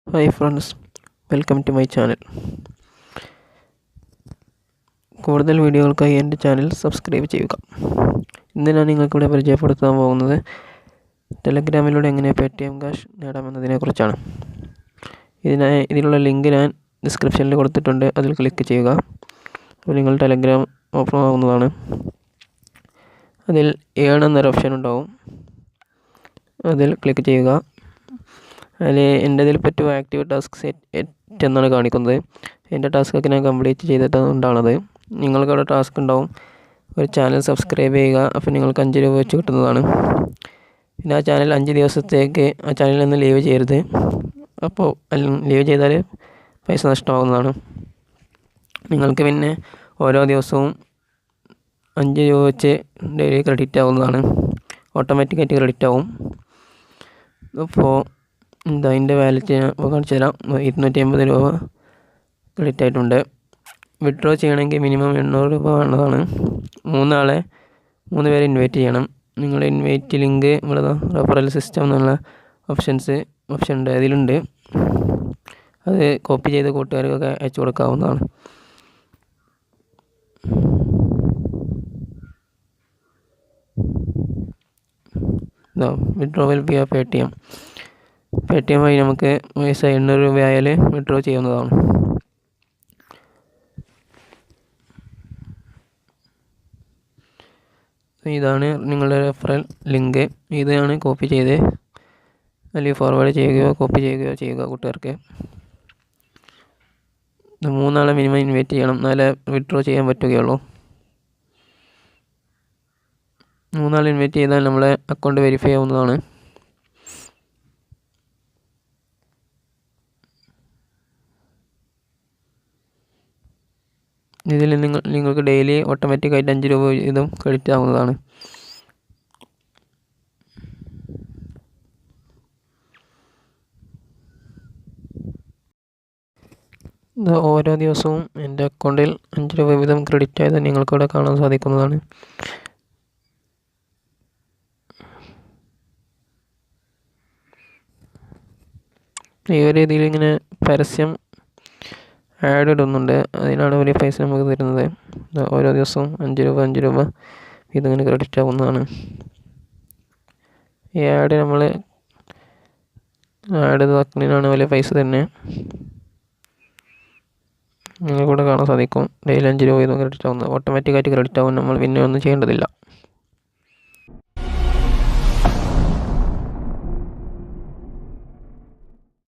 Hi friends, welcome to my channel. കൂടുതൽ വീഡിയോകൾക്കായി എൻ്റെ ചാനൽ സബ്സ്ക്രൈബ് ചെയ്യുക. ഇന്ന് ഞാൻ നിങ്ങൾക്കിവിടെ പരിചയപ്പെടുത്താൻ പോകുന്നത് ടെലഗ്രാമിലൂടെ എങ്ങനെ Paytm ക്യാഷ് നേടാമെന്നതിനെക്കുറിച്ചാണ്. ഇതിനുള്ള ലിങ്ക് ഞാൻ ഡിസ്ക്രിപ്ഷനിൽ കൊടുത്തിട്ടുണ്ട്. അതിൽ ക്ലിക്ക് ചെയ്യുക. അപ്പോൾ നിങ്ങൾ ടെലഗ്രാം ഓപ്പൺ ആവുന്നതാണ്. അതിൽ ഏൺ എന്നൊരു ഓപ്ഷൻ ഉണ്ടാവും. അതിൽ ക്ലിക്ക് ചെയ്യുക. അതിൽ എൻ്റെ ഇപ്പോൾ ആക്റ്റീവ് ടാസ്ക് സെറ്റ് എന്നാണ് കാണിക്കുന്നത്. എൻ്റെ ടാസ്കൊക്കെ ഞാൻ കംപ്ലീറ്റ് ചെയ്തിട്ടുണ്ടാണത്. നിങ്ങൾക്ക് അവിടെ ടാസ്ക് ഉണ്ടാവും, ഒരു ചാനൽ സബ്സ്ക്രൈബ് ചെയ്യുക. അപ്പോൾ നിങ്ങൾക്ക് 5 രൂപ വെച്ച് കിട്ടുന്നതാണ്. പിന്നെ ആ ചാനൽ 5 ദിവസത്തേക്ക് ആ ചാനലിൽ നിന്ന് ലീവ് ചെയ്യരുത്. അപ്പോൾ ലീവ് ചെയ്താൽ പൈസ നഷ്ടമാകുന്നതാണ്. നിങ്ങൾക്ക് പിന്നെ ഓരോ ദിവസവും 5 രൂപ വെച്ച് ഡെയിലി ക്രെഡിറ്റ് ആവുന്നതാണ്. ഓട്ടോമാറ്റിക്കായിട്ട് ക്രെഡിറ്റ് ആവും. അപ്പോൾ എൻ്റെ വാലറ്റ് ഞാൻ കാണിച്ചു തരാം. 250 രൂപ ക്രെഡിറ്റ് ആയിട്ടുണ്ട്. വിഡ്രോ ചെയ്യണമെങ്കിൽ മിനിമം 800 രൂപ വേണ്ടതാണ്. 3 പേരെ ഇൻവൈറ്റ് ചെയ്യണം. നിങ്ങളുടെ ഇൻവൈറ്റ് ലിങ്ക് ഇവിടെ റെഫറൽ സിസ്റ്റം എന്നുള്ള ഓപ്ഷൻ ഉണ്ട്, അതിലുണ്ട്. അത് കോപ്പി ചെയ്ത് കൂട്ടുകാർക്കൊക്കെ അയച്ചു കൊടുക്കാവുന്നതാണ്. വിഡ്രോവൽ വിയ Paytm വഴി നമുക്ക് പൈസ 800 രൂപയായാൽ വിഡ്രോ ചെയ്യാവുന്നതാണ്. ഇതാണ് നിങ്ങളുടെ റെഫറൽ ലിങ്ക്. ഇതാണ് കോപ്പി ചെയ്ത് അല്ലെങ്കിൽ ഫോർവേഡ് ചെയ്യുകയോ കോപ്പി ചെയ്യുകയോ ചെയ്യുക കൂട്ടുകാർക്ക്. 3 ആളെ മിനിമം ഇൻവൈറ്റ് ചെയ്യണം, എന്നാലേ വിഡ്രോ ചെയ്യാൻ പറ്റുകയുള്ളൂ. 3 ആൾ ഇൻവൈറ്റ് ചെയ്താൽ നമ്മളെ അക്കൗണ്ട് വെരിഫൈ ആവുന്നതാണ്. ഇതിൽ നിങ്ങൾക്ക് ഡെയിലി ഓട്ടോമാറ്റിക്കായിട്ട് 5 രൂപ വീതം ക്രെഡിറ്റ് ആവുന്നതാണ്. ഓരോ ദിവസവും എൻ്റെ അക്കൗണ്ടിൽ 5 രൂപ വീതം ക്രെഡിറ്റ് ആയത് നിങ്ങൾക്കിവിടെ കാണാൻ സാധിക്കുന്നതാണ്. ഈ ഒരു രീതിയിൽ ഇങ്ങനെ പരസ്യം ആഡ് ഇടുന്നുണ്ട്. അതിനാണ് ഒരു പൈസ നമുക്ക് തരുന്നത്. ഓരോ ദിവസവും 5 രൂപ ഇതിങ്ങനെ ക്രെഡിറ്റ് ആവുന്നതാണ്. ഈ ആഡ് നമ്മൾ ആഡ് ഇതാക്കുന്നതിനാണ് വലിയ പൈസ തന്നെ. നിങ്ങൾക്കിവിടെ കാണാൻ സാധിക്കും. ഡെയിലി 5 രൂപ വീതം ക്രെഡിറ്റ് ആവുന്നത്. ഓട്ടോമാറ്റിക്കായിട്ട് ക്രെഡിറ്റ് ആവും. നമ്മൾ പിന്നെ ഒന്നും ചെയ്യേണ്ടതില്ല.